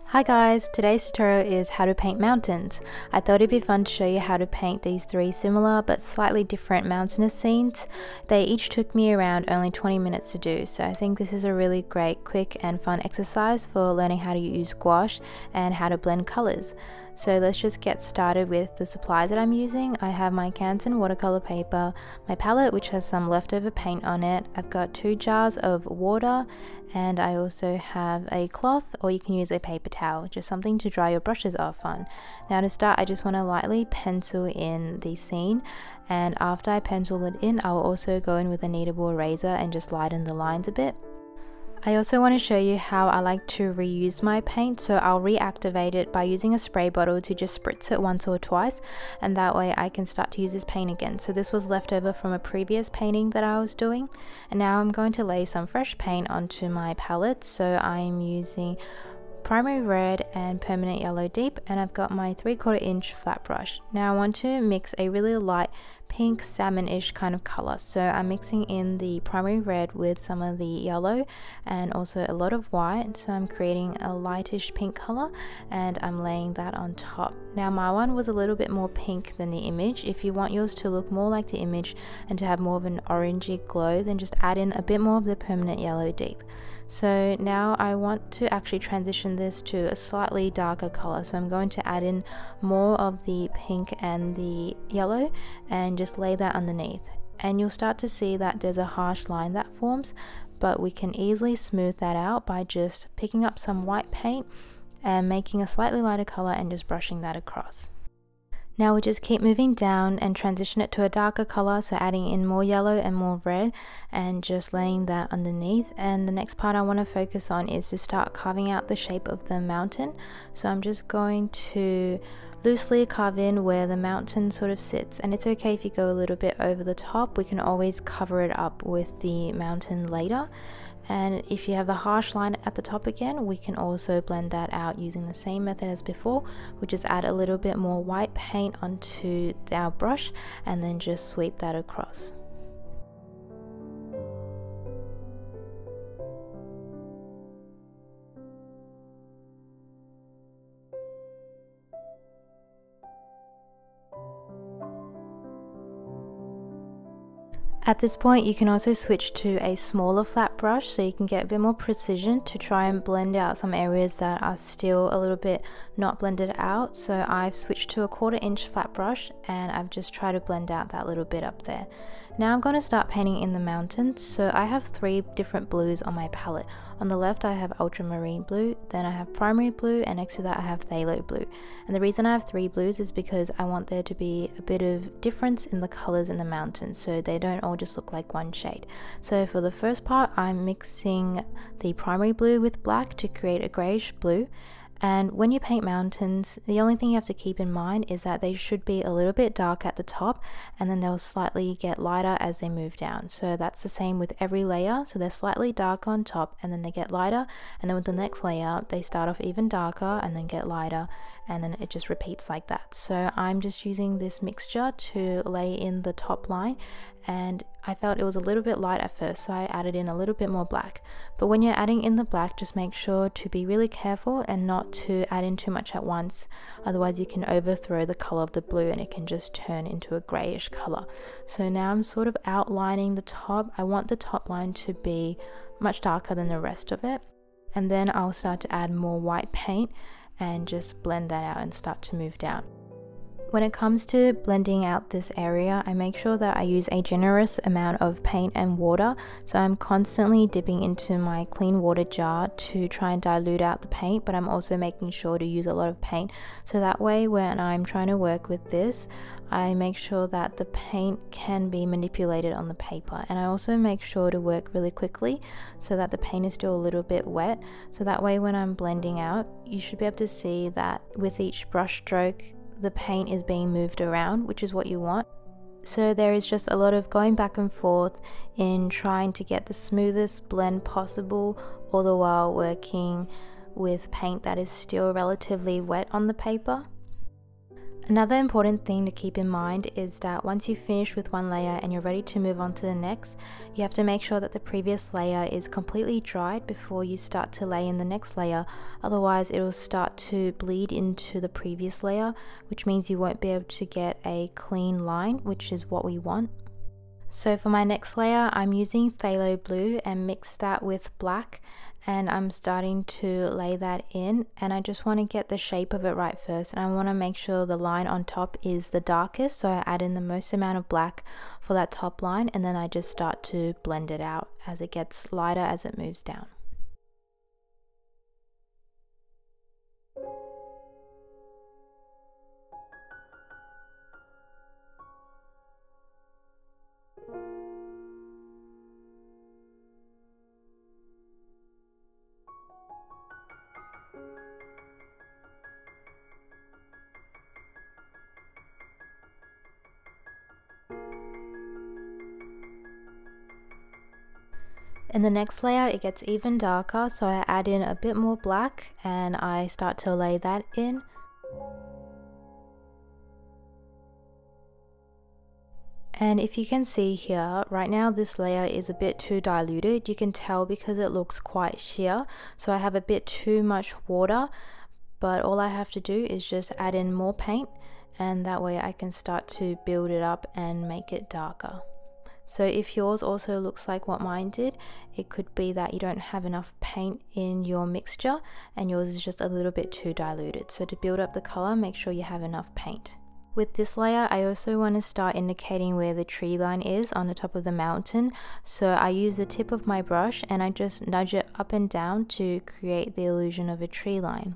Hi guys, today's tutorial is how to paint mountains. I thought it'd be fun to show you how to paint these three similar but slightly different mountainous scenes. They each took me around only 20 minutes to do, so I think this is a really great, quick and fun exercise for learning how to use gouache and how to blend colors. So let's just get started with the supplies that I'm using. I have my Canon watercolor paper, my palette which has some leftover paint on it. I've got 2 jars of water, and I also have a cloth, or you can use a paper towel, just something to dry your brushes off on. Now to start, I just want to lightly pencil in the scene, and after I pencil it in, I'll also go in with a kneadable eraser and just lighten the lines a bit. I also want to show you how I like to reuse my paint, so I'll reactivate it by using a spray bottle to just spritz it once or twice, and that way I can start to use this paint again. So this was left over from a previous painting that I was doing, and now I'm going to lay some fresh paint onto my palette. So I'm using primary red and permanent yellow deep, and I've got my 3/4 inch flat brush. Now I want to mix a really light pink salmon-ish kind of color, so I'm mixing in the primary red with some of the yellow and also a lot of white, so I'm creating a lightish pink color and I'm laying that on top. Now my one was a little bit more pink than the image. If you want yours to look more like the image and to have more of an orangey glow, then just add in a bit more of the permanent yellow deep. So now I want to actually transition this to a slightly darker color, so I'm going to add in more of the pink and the yellow and just lay that underneath, and you'll start to see that there's a harsh line that forms, but we can easily smooth that out by just picking up some white paint and making a slightly lighter color and just brushing that across. Now we'll just keep moving down and transition it to a darker color, so adding in more yellow and more red and just laying that underneath. And the next part I want to focus on is to start carving out the shape of the mountain. So I'm just going to loosely carve in where the mountain sort of sits, and it's okay if you go a little bit over the top. We can always cover it up with the mountain later. And if you have the harsh line at the top again, we can also blend that out using the same method as before. We'll just add a little bit more white paint onto our brush and then just sweep that across. At this point, you can also switch to a smaller flat brush so you can get a bit more precision to try and blend out some areas that are still a little bit not blended out. So I've switched to a 1/4 inch flat brush and I've just tried to blend out that little bit up there. Now I'm going to start painting in the mountains. So I have 3 different blues on my palette. On the left I have ultramarine blue, then I have primary blue, and next to that I have phthalo blue. And the reason I have 3 blues is because I want there to be a bit of difference in the colors in the mountains, so they don't all just look like one shade. So for the first part, I'm mixing the primary blue with black to create a grayish blue. And when you paint mountains, the only thing you have to keep in mind is that they should be a little bit dark at the top, and then they'll slightly get lighter as they move down. So that's the same with every layer. So they're slightly darker on top and then they get lighter, and then with the next layer they start off even darker and then get lighter, and then it just repeats like that. So I'm just using this mixture to lay in the top line, and I felt it was a little bit light at first, so I added in a little bit more black. But when you're adding in the black, just make sure to be really careful and not to add in too much at once, otherwise you can overthrow the color of the blue and it can just turn into a grayish color. So now I'm sort of outlining the top. I want the top line to be much darker than the rest of it, and then I'll start to add more white paint and just blend that out and start to move down. When it comes to blending out this area, I make sure that I use a generous amount of paint and water. So I'm constantly dipping into my clean water jar to try and dilute out the paint, but I'm also making sure to use a lot of paint. So that way when I'm trying to work with this, I make sure that the paint can be manipulated on the paper. And I also make sure to work really quickly so that the paint is still a little bit wet. So that way when I'm blending out, you should be able to see that with each brush stroke, the paint is being moved around, which is what you want. So there is just a lot of going back and forth in trying to get the smoothest blend possible, all the while working with paint that is still relatively wet on the paper. Another important thing to keep in mind is that once you finish with one layer and you're ready to move on to the next, you have to make sure that the previous layer is completely dried before you start to lay in the next layer. Otherwise it will start to bleed into the previous layer, which means you won't be able to get a clean line, which is what we want. So for my next layer, I'm using phthalo blue and mix that with black, and I'm starting to lay that in, and I just want to get the shape of it right first, and I want to make sure the line on top is the darkest, so I add in the most amount of black for that top line, and then I just start to blend it out as it gets lighter as it moves down. In the next layer it gets even darker, so I add in a bit more black and I start to lay that in. And if you can see here, right now this layer is a bit too diluted. You can tell because it looks quite sheer, so I have a bit too much water, but all I have to do is just add in more paint, and that way I can start to build it up and make it darker. So if yours also looks like what mine did, it could be that you don't have enough paint in your mixture and yours is just a little bit too diluted. So to build up the color, make sure you have enough paint. With this layer, I also want to start indicating where the tree line is on the top of the mountain. So I use the tip of my brush and I just nudge it up and down to create the illusion of a tree line.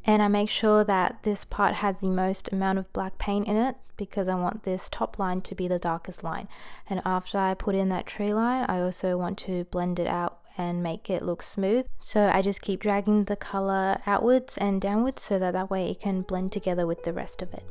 And I make sure that this part has the most amount of black paint in it because I want this top line to be the darkest line. And after I put in that tree line, I also want to blend it out and make it look smooth. So I just keep dragging the color outwards and downwards so that way it can blend together with the rest of it.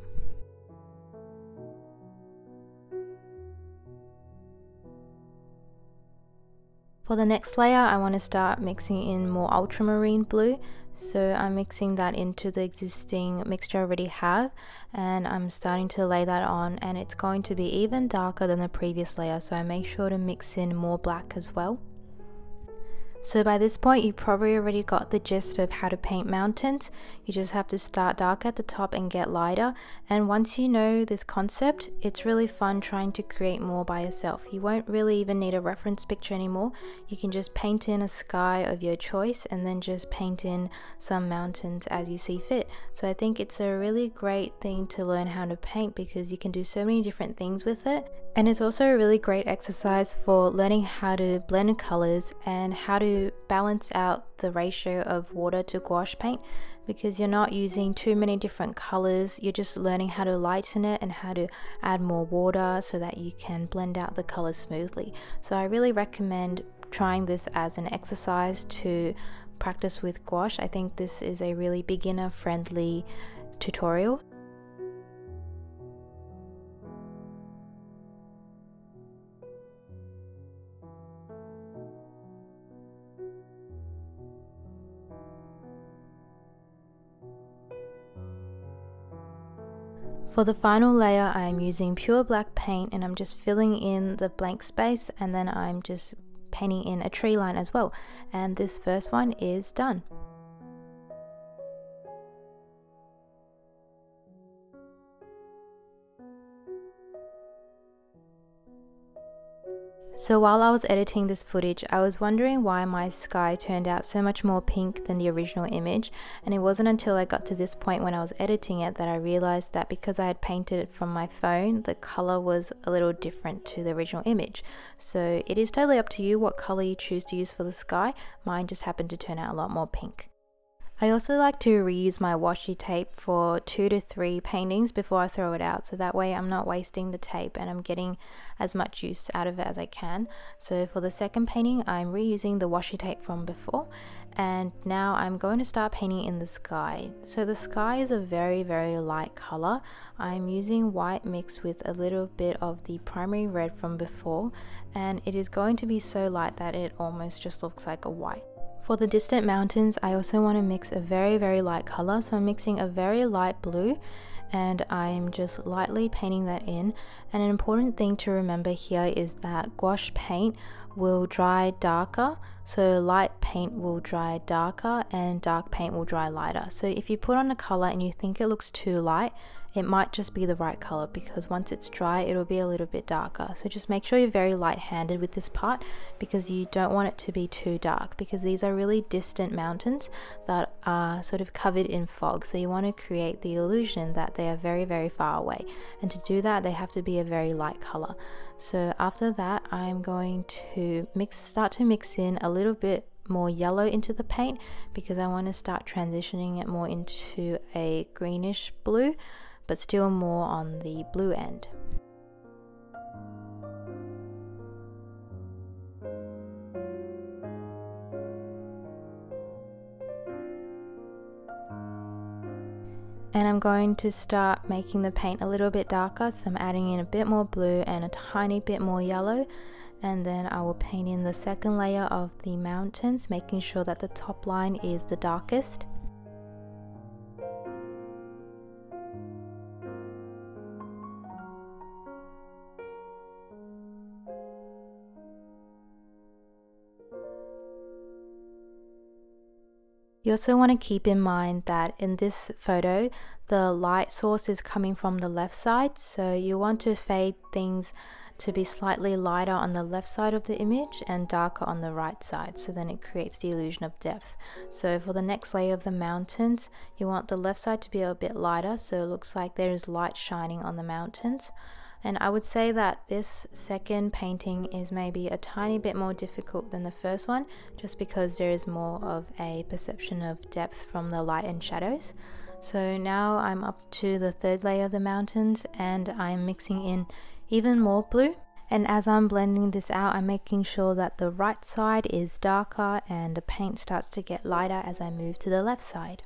For the next layer, I want to start mixing in more ultramarine blue. So I'm mixing that into the existing mixture I already have, and I'm starting to lay that on, and it's going to be even darker than the previous layer, so I make sure to mix in more black as well. So by this point you probably already got the gist of how to paint mountains. You just have to start dark at the top and get lighter, and once you know this concept, it's really fun trying to create more by yourself. You won't really even need a reference picture anymore. You can just paint in a sky of your choice and then just paint in some mountains as you see fit. So I think it's a really great thing to learn how to paint because you can do so many different things with it. And it's also a really great exercise for learning how to blend colors and how to balance out the ratio of water to gouache paint, because you're not using too many different colors. You're just learning how to lighten it and how to add more water so that you can blend out the colors smoothly. So I really recommend trying this as an exercise to practice with gouache. I think this is a really beginner friendly tutorial. For the final layer, I am using pure black paint and I'm just filling in the blank space, and then I'm just painting in a tree line as well. And this first one is done. So while I was editing this footage, I was wondering why my sky turned out so much more pink than the original image, and it wasn't until I got to this point when I was editing it that I realized that because I had painted it from my phone, the color was a little different to the original image. So it is totally up to you what color you choose to use for the sky. Mine just happened to turn out a lot more pink. I also like to reuse my washi tape for 2 to 3 paintings before I throw it out, so that way I'm not wasting the tape and I'm getting as much use out of it as I can. So for the second painting, I'm reusing the washi tape from before, and now I'm going to start painting in the sky. So the sky is a very light color. I'm using white mixed with a little bit of the primary red from before, and it is going to be so light that it almost just looks like a white. For the distant mountains, I also want to mix a very light color, so I'm mixing a very light blue, and I'm just lightly painting that in. And an important thing to remember here is that gouache paint will dry darker, so light paint will dry darker and dark paint will dry lighter. So if you put on a color and you think it looks too light, it might just be the right color, because once it's dry it'll be a little bit darker. So just make sure you're very light-handed with this part, because you don't want it to be too dark, because these are really distant mountains that are sort of covered in fog. So you want to create the illusion that they are very, very far away, and to do that they have to be a very light color. So after that, I'm going to start to mix in a little bit more yellow into the paint, because I want to start transitioning it more into a greenish blue, but still more on the blue end. And I'm going to start making the paint a little bit darker, so I'm adding in a bit more blue and a tiny bit more yellow, and then I will paint in the second layer of the mountains, making sure that the top line is the darkest. You also want to keep in mind that in this photo, the light source is coming from the left side, so you want to fade things to be slightly lighter on the left side of the image and darker on the right side, so then it creates the illusion of depth. So for the next layer of the mountains, you want the left side to be a bit lighter, so it looks like there is light shining on the mountains. And I would say that this second painting is maybe a tiny bit more difficult than the first one, just because there is more of a perception of depth from the light and shadows. So now I'm up to the third layer of the mountains, and I'm mixing in even more blue. And as I'm blending this out, I'm making sure that the right side is darker and the paint starts to get lighter as I move to the left side.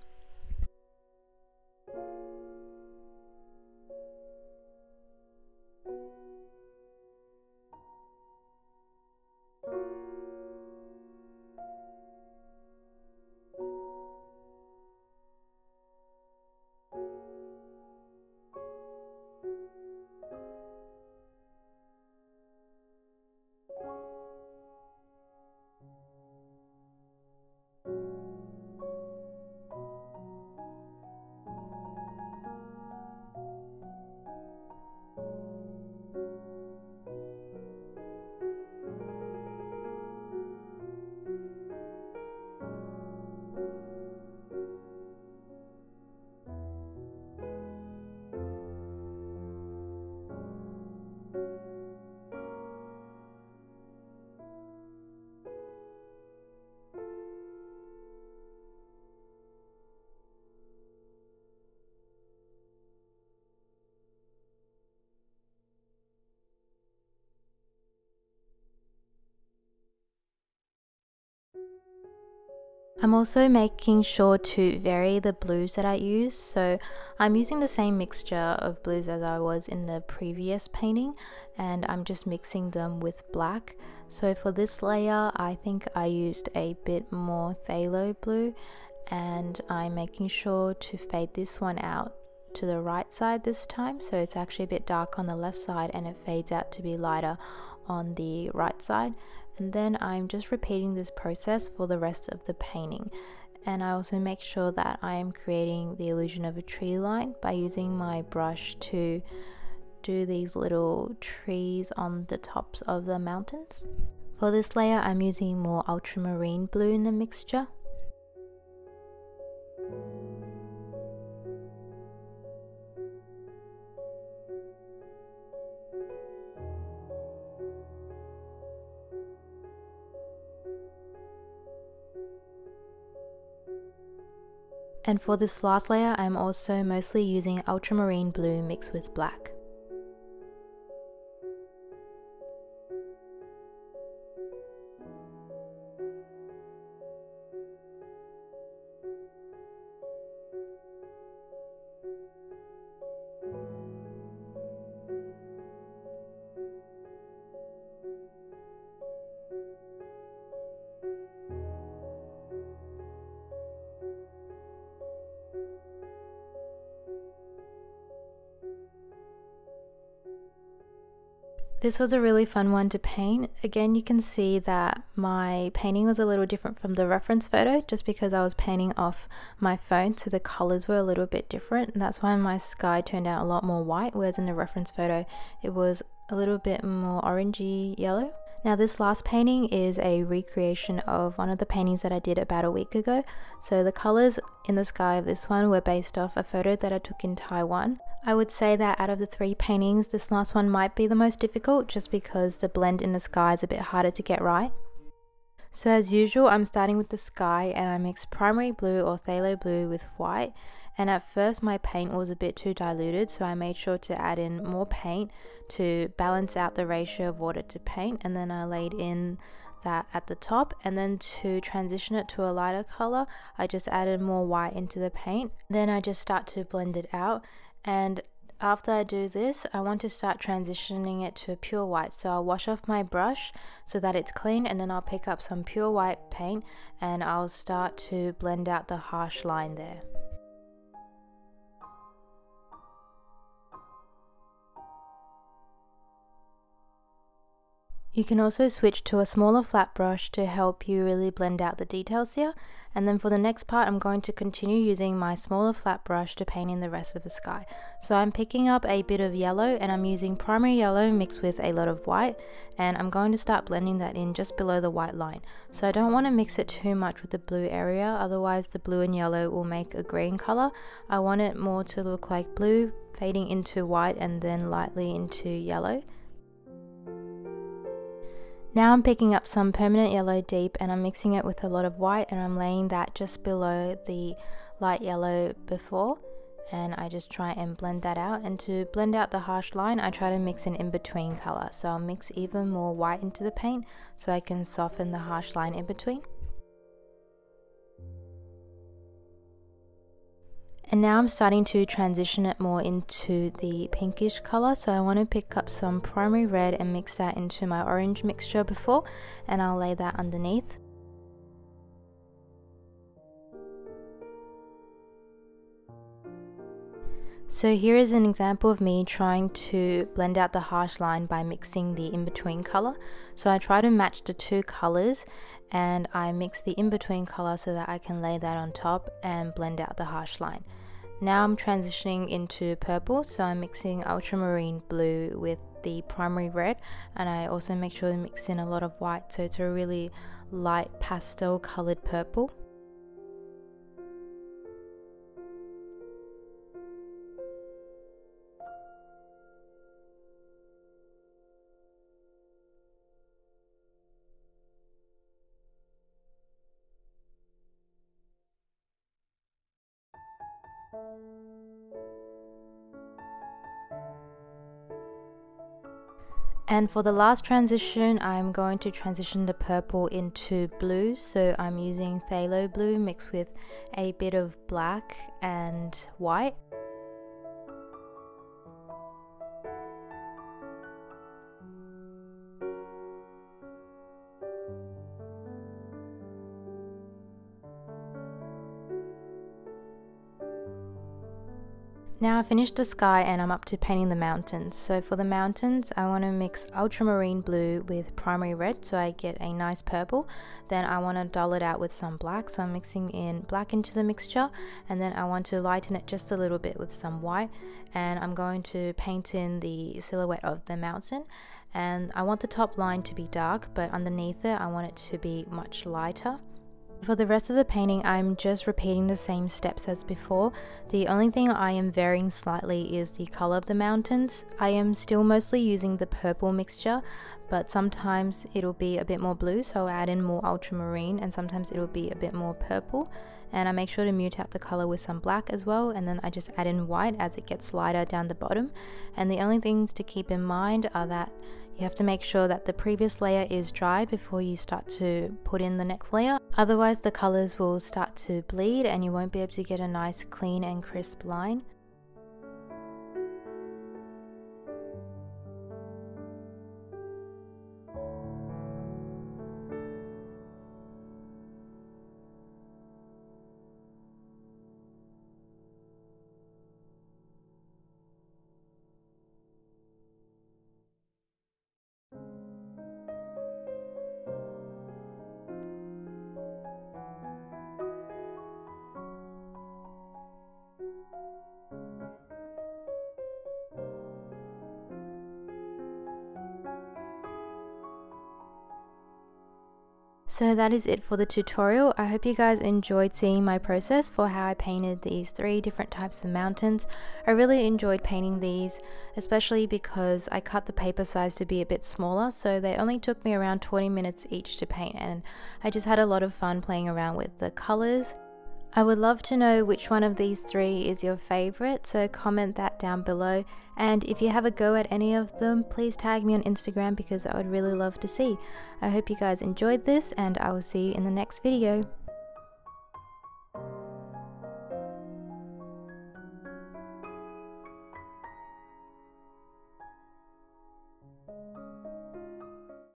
I'm also making sure to vary the blues that I use, so I'm using the same mixture of blues as I was in the previous painting, and I'm just mixing them with black. So for this layer, I think I used a bit more phthalo blue, and I'm making sure to fade this one out to the right side this time, so it's actually a bit dark on the left side and it fades out to be lighter on the right side. And then I'm just repeating this process for the rest of the painting. And I also make sure that I am creating the illusion of a tree line by using my brush to do these little trees on the tops of the mountains. For this layer, I'm using more ultramarine blue in the mixture. And for this last layer, I'm also mostly using ultramarine blue mixed with black. This was a really fun one to paint. Again, you can see that my painting was a little different from the reference photo just because I was painting off my phone, so the colors were a little bit different, and that's why my sky turned out a lot more white, whereas in the reference photo it was a little bit more orangey yellow. Now this last painting is a recreation of one of the paintings that I did about a week ago. So the colors in the sky of this one were based off a photo that I took in Taiwan. I would say that out of the 3 paintings, this last one might be the most difficult just because the blend in the sky is a bit harder to get right. So as usual, I'm starting with the sky and I mix primary blue or phthalo blue with white, and at first my paint was a bit too diluted, so I made sure to add in more paint to balance out the ratio of water to paint, and then I laid in that at the top, and then to transition it to a lighter color I just added more white into the paint. Then I just start to blend it out, and after I do this, I want to start transitioning it to a pure white. So I'll wash off my brush so that it's clean, and then I'll pick up some pure white paint and I'll start to blend out the harsh line there. You can also switch to a smaller flat brush to help you really blend out the details here. And then for the next part, I'm going to continue using my smaller flat brush to paint in the rest of the sky. So I'm picking up a bit of yellow and I'm using primary yellow mixed with a lot of white, and I'm going to start blending that in just below the white line. So I don't want to mix it too much with the blue area, otherwise the blue and yellow will make a green color. I want it more to look like blue fading into white and then lightly into yellow. Now I'm picking up some permanent yellow deep and I'm mixing it with a lot of white, and I'm laying that just below the light yellow before, and I just try and blend that out. And to blend out the harsh line, I try to mix an in-between color, so I'll mix even more white into the paint so I can soften the harsh line in between. And now I'm starting to transition it more into the pinkish color, so I want to pick up some primary red and mix that into my orange mixture before, and I'll lay that underneath. So here is an example of me trying to blend out the harsh line by mixing the in-between color. So I try to match the 2 colors and I mix the in-between color so that I can lay that on top and blend out the harsh line. Now I'm transitioning into purple, so I'm mixing ultramarine blue with the primary red, and I also make sure to mix in a lot of white so it's a really light pastel colored purple. And for the last transition, I'm going to transition the purple into blue, so I'm using phthalo blue mixed with a bit of black and white. Now I finished the sky and I'm up to painting the mountains. So for the mountains, I want to mix ultramarine blue with primary red so I get a nice purple. Then I want to dull it out with some black, so I'm mixing in black into the mixture, and then I want to lighten it just a little bit with some white, and I'm going to paint in the silhouette of the mountain. And I want the top line to be dark, but underneath it I want it to be much lighter. For the rest of the painting, I'm just repeating the same steps as before. The only thing I am varying slightly is the color of the mountains. I am still mostly using the purple mixture, but sometimes it'll be a bit more blue, so I'll add in more ultramarine, and sometimes it'll be a bit more purple. And I make sure to mute out the color with some black as well, and then I just add in white as it gets lighter down the bottom. And the only things to keep in mind are that you have to make sure that the previous layer is dry before you start to put in the next layer. Otherwise the colors will start to bleed and you won't be able to get a nice clean and crisp line. So that is it for the tutorial. I hope you guys enjoyed seeing my process for how I painted these 3 different types of mountains. I really enjoyed painting these, especially because I cut the paper size to be a bit smaller, so they only took me around 20 minutes each to paint, and I just had a lot of fun playing around with the colors. I would love to know which one of these 3 is your favorite, so comment that down below, and if you have a go at any of them, please tag me on Instagram because I would really love to see. I hope you guys enjoyed this, and I will see you in the next video.